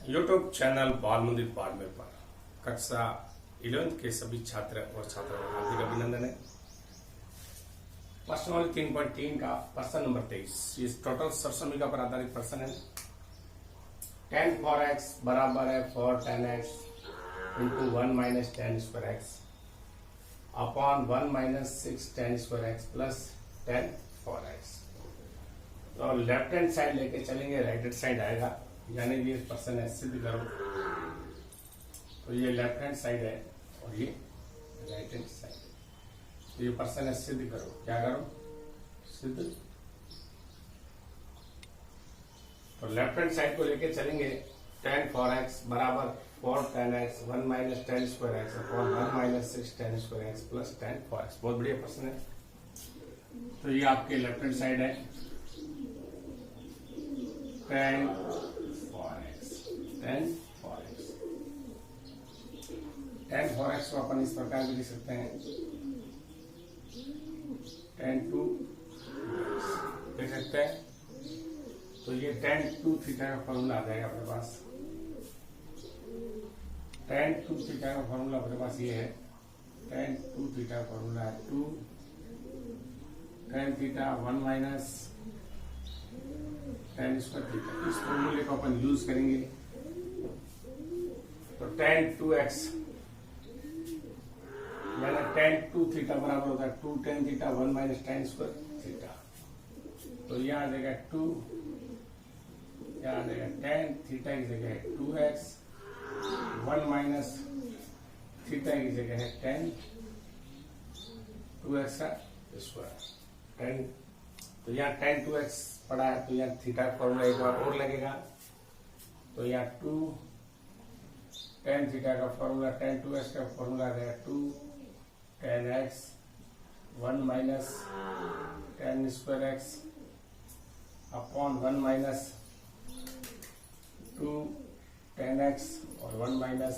YouTube channel बाल मंदिर बाड़मेर पर कक्षा 11th के सभी छात्र और छात्राओं को हार्दिक अभिनंदन है। प्रश्न नंबर 3.3 का प्रश्न नंबर 23 ये टोटल सरसमीका पर आधारित प्रश्न है। tan 4x बराबर है 4 tan x into 1 minus tan square x upon 1 minus 6 tan square x plus tan 4x। तो लेफ्ट हैंड साइड लेके चलेंगे, राइट हैंड साइड आएगा, यानी ये पर्सन है सिद्ध करो। तो ये लेफ्ट हैंड साइड है और ये राइट हैंड साइड है। तो ये पर्सन है सिद्ध करो, क्या करो सिद्ध। तो लेफ्ट हैंड साइड को लेके चलेंगे। tan 4x बराबर 4 tan x 1 minus tan square x upon 1 minus 6 tan square x plus tan 4x। बहुत बढ़िया प्रश्न है। तो ये आपके लेफ्ट हैंड साइड है tan 4x को अपन इस प्रकार भी लिख सकते हैं tan 2 लिख सकते हैं। तो ये tan 2 थीटा का फॉर्मूला आ जाएगा अपने पास। tan 2 थीटा का फॉर्मूला अपने पास ये है। tan 2 थीटा का फॉर्मूला है 2 tan theta 1 minus tan square theta. इस फॉर्मूले को अपन यूज करेंगे। तो tan 2x यानी tan 2 थीटा बराबर होता है 2 tan theta 1 minus tan square theta. तो यहाँ आ जाएगा 2, यहाँ आ जाएगा tan थीटा की जगह है 2x 1 माइनस थीटा की जगह है tan 2x का स्क्वायर। तो यहाँ tan 2x पड़ा है तो यहाँ थीटा का फॉर्मूला एक बार और लगेगा। तो यहाँ 2 tan थीटा का फॉर्मूला tan 2x का फॉर्मूला आ जाएगा 2 tan x 1 minus tan square x upon 1 minus 2 tan x और 1 माइनस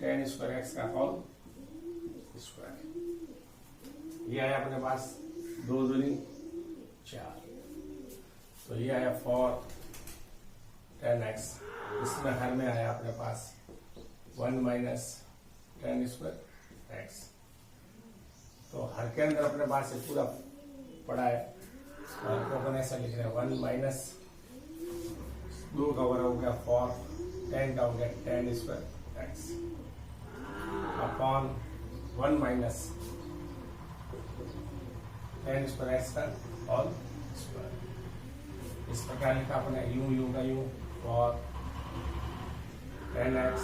tan स्क्वायर एक्स का होल स्क्वायर। ये आया अपने पास 2 दूनी 4। तो ये आया 4 tan x। इसमें हर में आया अपने पास 1 माइनस tan स्क्वायर एक्स। तो हर के अंदर अपने पास ये पूरा पड़ा है और को अपन ऐसा लिख रहे हैं 1 माइनस 2 का वर्ग हो गया 4 tan का हो गया tan square x upon 1 minus tan square X का होल स्क्वायर। इस प्रकार लिखा अपने यूं का यूं और tan x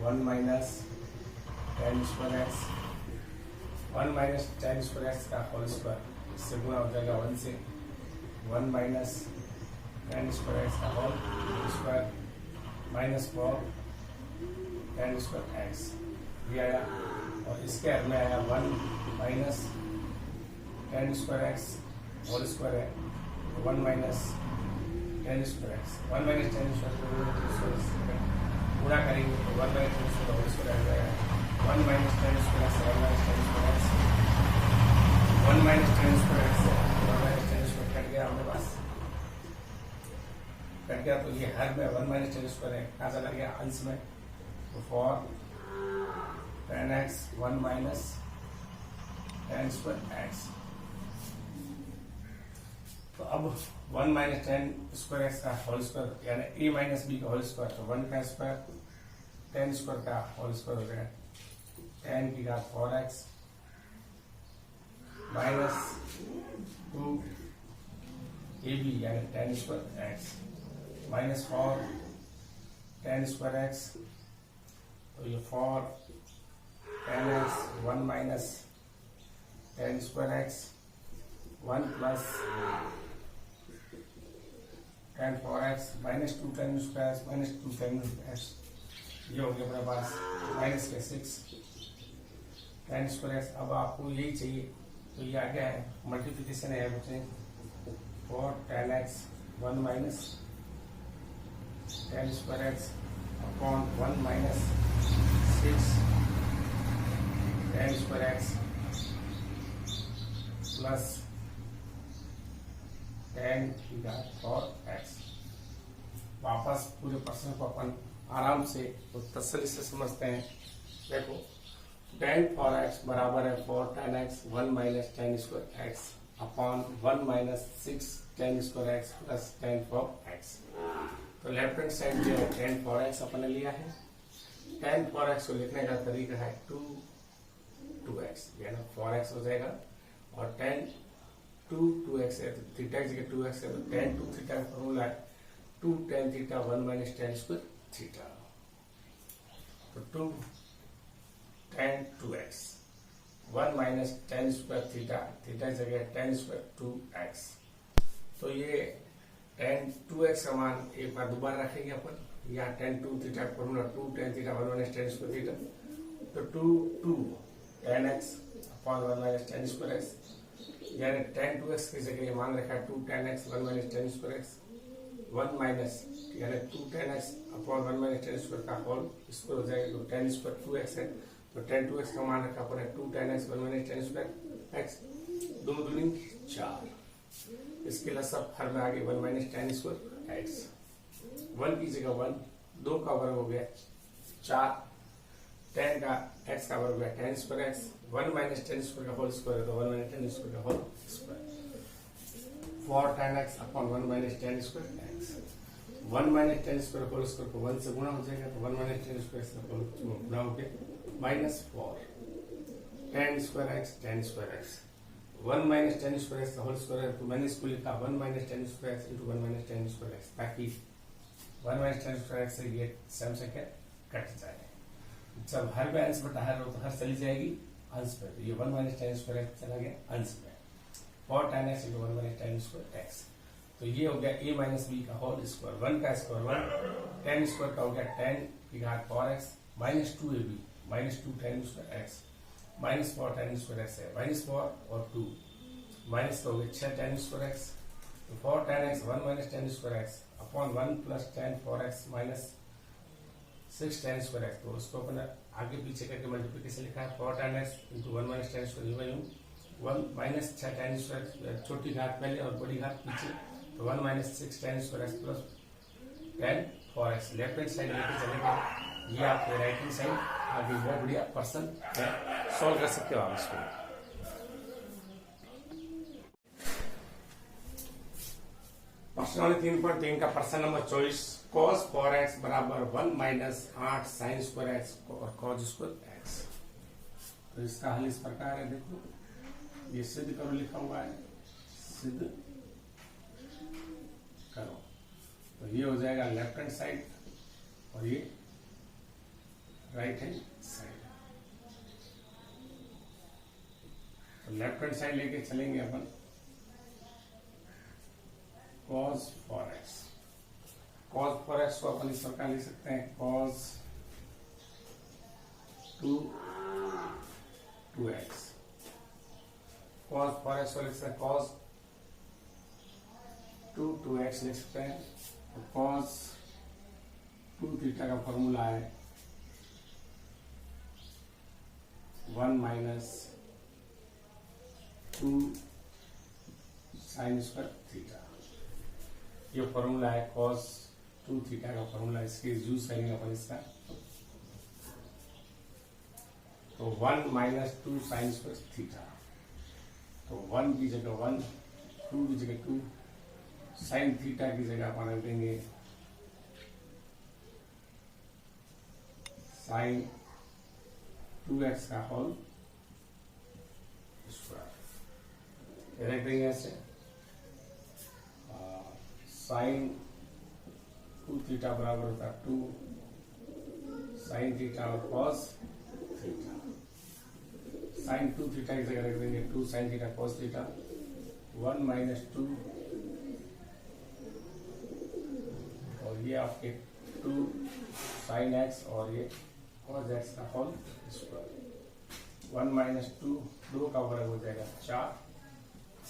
1 minus tan square X 1 minus tan square X का होल स्क्वायर। इससे गुणा हो जाएगा 1 से 1 माइनस tan स्क्वायर एक्स का whole square minus 4 tan square X ये आया। और इसके हर में आया 1 minus tan square X whole square है 1 minus tan square X 1 minus tan square गुणा करेंगे तो 1 minus tan square whole square आ जाएगा 1 minus tan square X 1 minus tan square X 1 minus tan square X 1 minus tan square cut गया हमारे पास cut गया। तो ये हर में 1 माइनस tan स्क्वायर है, कहाँ चला गया अंश में। तो 4 tan x 1 minus tan square x. तो अब 1 माइनस tan स्क्वायर एक्स का होल स्क्वायर यानी a माइनस b का होल स्क्वायर। तो 1 का स्क्वायर tan स्क्वायर का होल स्क्वायर हो जाएगा tan की घात 4x माइनस 2 ab यानी tan square x minus 4 tan square x. तो ये 4 tan x 1 minus tan square X 1 plus tan 4x minus 2 tan square x minus 2 tan x। ये हो गया अपने पास माइनस के 6 tan स्क्वायर एक्स। अब आपको यही चाहिए तो ये आ गया है मल्टीप्लिकेशन है बच्चे 4 tan x 1 minus tan square x upon 1 minus 6 tan square x plus tan की घात 4x। वापस पूरे प्रश्न को अपन आराम से तसल्ली से समझते हैं। देखो tan 4x बराबर है 4 tan x 1 minus tan square x upon 1 minus 6 tan square x plus tan 4x। तो लेफ्ट हैंड साइड जो है tan 4x अपन ने लिया है। tan 4x को लिखने का तरीका है 2x यानी 4x हो जाएगा और tan 2x है तो थीटा की जगह 2x है तो tan 2 थीटा का फॉर्मूला है 2 tan theta 1 minus tan square theta. तो 2 tan 2x 1 minus tan square theta theta की जगह tan स्क्वायर 2x। तो ये tan 2x का मान एक बार दोबारा रखेंगे अपन। यहाँ tan 2 थीटा का formula 2 tan theta 1 minus tan square theta. तो 2 tan x upon 1 minus tan square x यानी tan 2x की जगह ये मान रखा है 2 tan x 1 minus tan square x 1 minus यानी 2 tan x upon 1 minus tan square का होल स्क्वायर हो जाएगा। तो tan स्क्वायर 2x है तो tan 2x का मान रखा अपन है 2 tan x 1 minus tan square x 2 दूनी 4। इसके लिए सब हर में आगे 1 माइनस tan स्क्वायर x 1 की जगह 1 2 का वर्ग हो गया 4 tan का x का वर्ग हो गया tan square x 1 minus tan square का होल स्क्वायर है तो 1 माइनस tan स्क्वायर का whole square 4 tan x upon 1 minus tan square x 1 minus tan square whole square को 1 से गुणा हो जाएगा तो 1 माइनस tan स्क्वायर से गुणा हो गया minus 4 tan square x 1 minus tan square x का होल स्क्वायर है तो मैंने इसको लिखा 1 minus tan square x into 1 minus tan square x ताकि 1 माइनस tan स्क्वायर x से ये सम से क्या कट जाए। जब हर में अंश बटा हर हो तो हर चली जाएगी अंश पे तो ये 1 माइनस tan स्क्वायर x चला गया अंश में 4 tan x into 1 minus tan square x। तो ये हो गया a माइनस b का होल स्क्वायर 1 का स्क्वायर 1 tan स्क्वायर का हो गया tan की घात 4x minus 2ab minus 2 tan square x minus 4 tan square x है माइनस 4 और 2 माइनस हो गया 6 tan स्क्वायर x तो 4 tan x 1 minus tan square x upon 1 plus tan 4x minus 6 tan square x। तो उसको अपन आगे पीछे करके मल्टीप्लिकेशन लिखा है 4 tan x into 1 minus tan square 1 minus 6 tan square छोटी घात पहले और बड़ी घात पीछे तो 1 minus 6 tan square x plus tan 4x। Left hand side लेके चलेंगे ये आपके राइट हैंड साइड आगे बहुत बढ़िया पर्सन सॉल्व कर सकते हो आप इसको। प्रश्न वाले 3.3 का प्रश्न नंबर 24 cos 4x बराबर 1 माइनस 8 sin स्क्वायर x और cos स्क्वायर x। तो इसका हल इस प्रकार है। देखो ये सिद्ध करो लिखा हुआ है सिद्ध करो तो ये हो जाएगा लेफ्ट हैंड साइड और ये राइट हैंड साइड। तो लेफ्ट हैंड साइड लेके चलेंगे अपन cos 4x को अपन इस प्रकार लिख सकते हैं cos 2x cos 4x को लिख सकते हैं cos 2x लिख सकते हैं। तो cos 2 थीटा का फॉर्मूला है 1 माइनस 2 sin स्क्वायर थीटा। ये फॉर्मूला है cos 2 थीटा का फॉर्मूला इसके यूज करेंगे अपन इसका। तो 1 माइनस 2 sin स्क्वायर थीटा तो 1 की जगह 1 2 की जगह 2 sin थीटा की जगह अपन रख देंगे sin 2x का होल स्क्वायर रख देंगे ऐसे। साइन 2 थीटा बराबर होता है 2 साइन थीटा और cos थीटा। साइन 2 थीटा की जगह रख देंगे 2 sine theta cos theta 1 minus 2 और ये आपके 2 साइन x और ये cos x का होल स्क्वायर 1 माइनस 2 का वर्ग हो जाएगा 4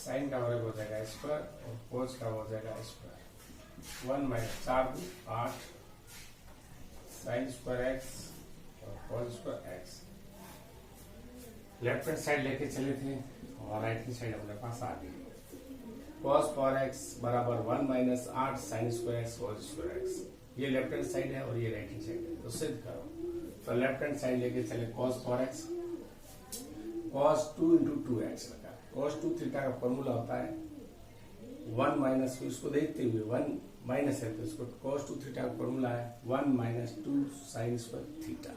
साइन का वर्ग हो जाएगा स्क्वायर और cos का हो जाएगा square 1 minus 4 8 sine square x और cos square x। Left hand side लेके चले थे और राइट हैंड साइड अपने पास आ गई। cos 4x बराबर 1 minus 8 sine square x cos square X. ये लेफ्ट हैंड साइड है और ये राइट हैंड साइड है, तो सिद्ध करो। तो लेफ्ट हैंड साइड लेके चले cos 4x, cos 2 into 2x लगा। cos 2 थीटा का फॉर्मूला होता है 1 माइनस, इसको देखते हुए 1 माइनस है तो इसको cos 2 थीटा का फॉर्मूला है 1 minus 2 sine square theta.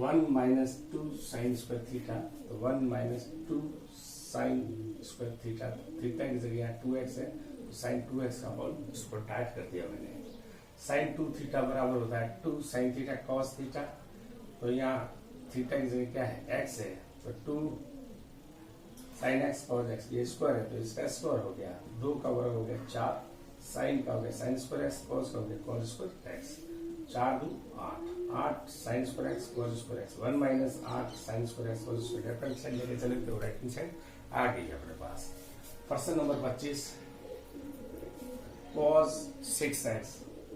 1 minus 2 sine square theta, तो 1 minus 2 sine square theta, theta की जगह 2x है तो साइन 2x का होल, इसको टाइट कर दिया मैंने। साइन 2 थीटा बराबर होता है 2 साइन थीटा cos थीटा, तो यहाँ थीटा की जगह क्या है x है, तो 2 साइन x cos x, ये स्क्वायर है तो इसका स्क्वायर हो गया, 2 का वर्ग हो गया 4, साइन का हो गया साइन स्क्वायर x, cos का हो गया cos square x, 4 2 8, 8 sine square x cos square X, 1 minus 8 sine square x cos square. Left hand side लेके चले तो राइट हैंड साइड आ गई अपने पास। प्रश्न नंबर 25, cos 6x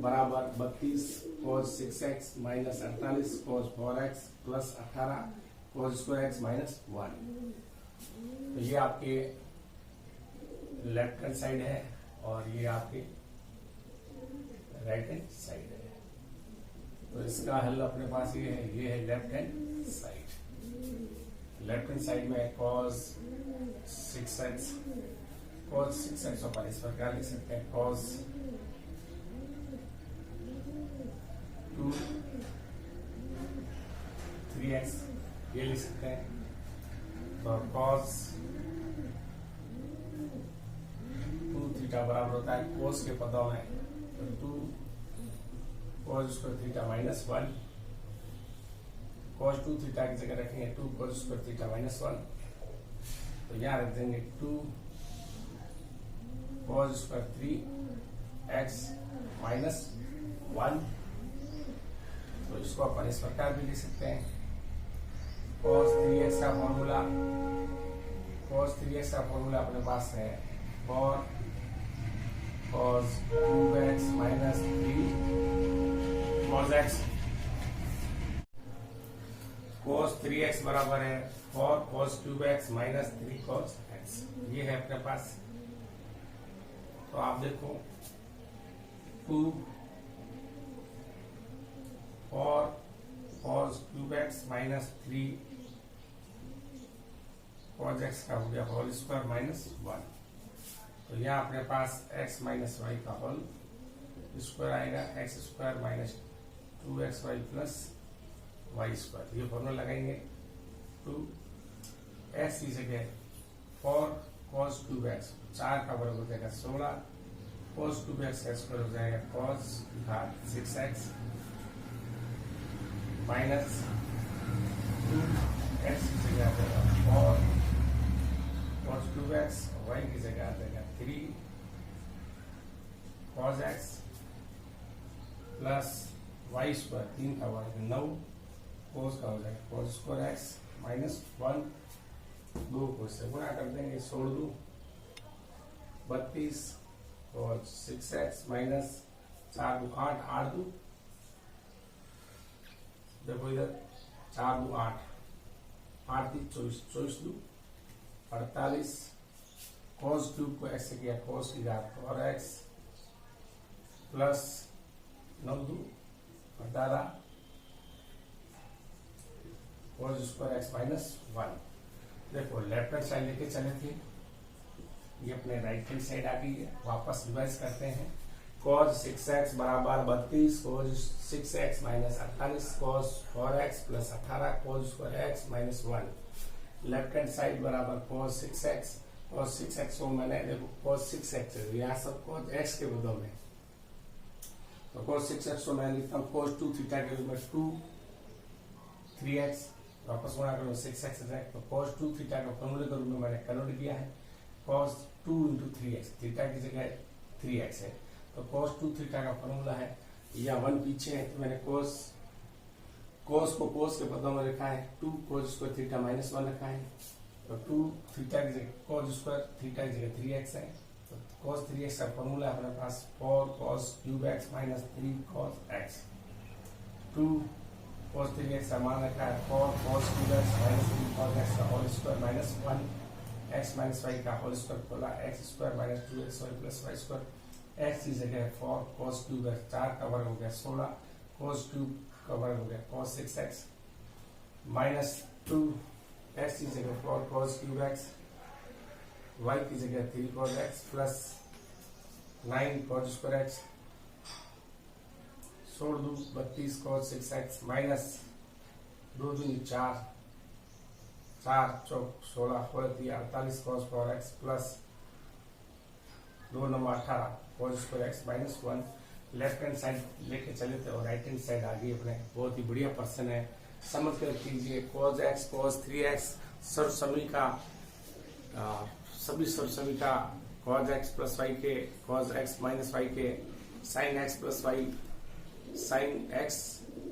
बराबर 32 cos 6x minus 48 cos 4x plus 18 cos square x minus 1। तो ये आपके लेफ्ट हैंड साइड है और ये आपके राइट हैंड साइड है। तो इसका हल अपने पास ये है left hand side. Left hand side में cos 6x, cos 6x अपन इस प्रकार लिख सकते हैं cos 2 3x, ये लिख सकते हैं। तो cos 2 थीटा बराबर होता है cos के पदों में तो 2 cos square theta minus 1, cos 2 theta की जगह रखेंगे 2 cos स्क्वायर थीटा माइनस 1, तो यहाँ रख देंगे 2 cos स्क्वायर 3x माइनस 1। तो इसको अपन इस प्रकार भी लिख सकते हैं cos 3x का फॉर्मूला, cos 3x का फॉर्मूला अपने पास है और cos 2x minus 3 cos x, cos 3x बराबर है 4 cos cube x minus 3 cos x, ये है अपने पास। तो आप देखो 2 4 cos cube x minus 3 cos x का हो गया होल स्क्वायर माइनस 1। तो यहाँ अपने पास x माइनस वाई का होल स्क्वायर आएगा, x square minus 2xy plus y square, ये फॉर्मूला लगाएंगे 2x की जगह 4 cos क्यूब x, 4 का वर्ग हो जाएगा 16 cos क्यूब x का स्क्वायर हो जाएगा cos घात 6x माइनस 2x की जगह आ जाएगा 4 cos क्यूब x, y की जगह आ जाएगा 3 cos x plus y square, 3 का वर्ग 9 cos का हो जाएगा cos स्क्वायर एक्स माइनस 1, 2 को इससे गुणा कर देंगे, 16 2 32 और 6x माइनस 4 2 8, 8 2 देखो इधर 4 2 8, 8 3 24, 24 2 48 cos क्यूब को x से किया cos की घात और x plus 9 2 18 cos square x minus 1। देखो लेफ्ट हैंड साइड लेके चले थे, ये अपने राइट हैंड साइड आ गई है। वापस रिवाइज करते हैं cos 6x बराबर 32 cos 6x minus 48 cos 4x plus 18 cos square x minus 1। Left hand side बराबर cos 6x को मैंने देखो cos 6x यहाँ सब cos x के पदों में, तो cos 6x को मैं लिखता हूँ cos 2 थीटा के रूप में 2 3x, वापस गुणा करो 6x है, तो cos 2 थीटा का फॉर्मूले के रूप में मैंने कन्वर्ट किया है cos 2 इंटू 3x, थीटा की जगह 3x है, तो cos 2 थीटा का फॉर्मूला है, या 1 पीछे है तो मैंने cos को cos के पदों में लिखा है 2 cos स्क्वायर थीटा माइनस 1 रखा है, तो 2 थीटा की जगह cos स्क्वायर थीटा की जगह 3x है, तो cos 3x का फॉर्मूला अपने पास 4 cos cube x minus 3 cos x, 2 cos 3x का मान रखा है 4 cos cube x minus 3 cos x का whole square minus 1 x minus y का होल स्क्वायर खोला, x square minus 2x y plus y square, x की जगह 4 cos cube है, 4 का वर्ग हो गया 16, cos क्यूब का वर्ग हो गया cos 6x माइनस 2 एक्स की जगह 4 cos क्यूब एक्स, वाई की जगह 3 cos x plus 9 cos square x, छोड़ दू 32 cos 6x माइनस 2 दूनी 4, 4 चौक 16 होती 48 cos 4x plus 2 number 18 cos square x minus 1। Left hand side लेके चले थे और राइट हैंड साइड आगे अपने बहुत ही बढ़िया पर्सन है, समझ कर कीजिए। cos x cos 3x सर्वसमी का सभी सर्वसमी का cos x प्लस वाई के cos x माइनस वाई के sin x plus Y sin x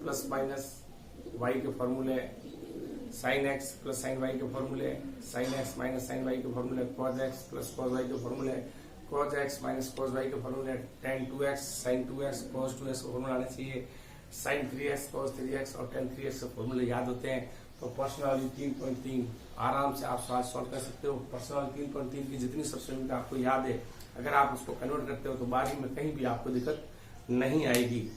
plus minus Y के फॉर्मूले, sin x plus sin y के फॉर्मूले, sin x minus sin y के फॉर्मूले, cos x plus cos y के फॉर्मूले, cos x minus cos y के फॉर्मूले, tan 2x sin 2x cos 2x का फॉर्मूला आना चाहिए, sin 3x cos 3x और tan 3x के फॉर्मूले याद होते हैं। तो पर्सनल 3.3 आराम से आप सवाल सॉल्व कर सकते हो। पर्सनल 3.3 की जितनी सर्वसमी आपको याद है, अगर आप उसको कन्वर्ट करते हो तो बाद में कहीं भी आपको दिक्कत नहीं आएगी।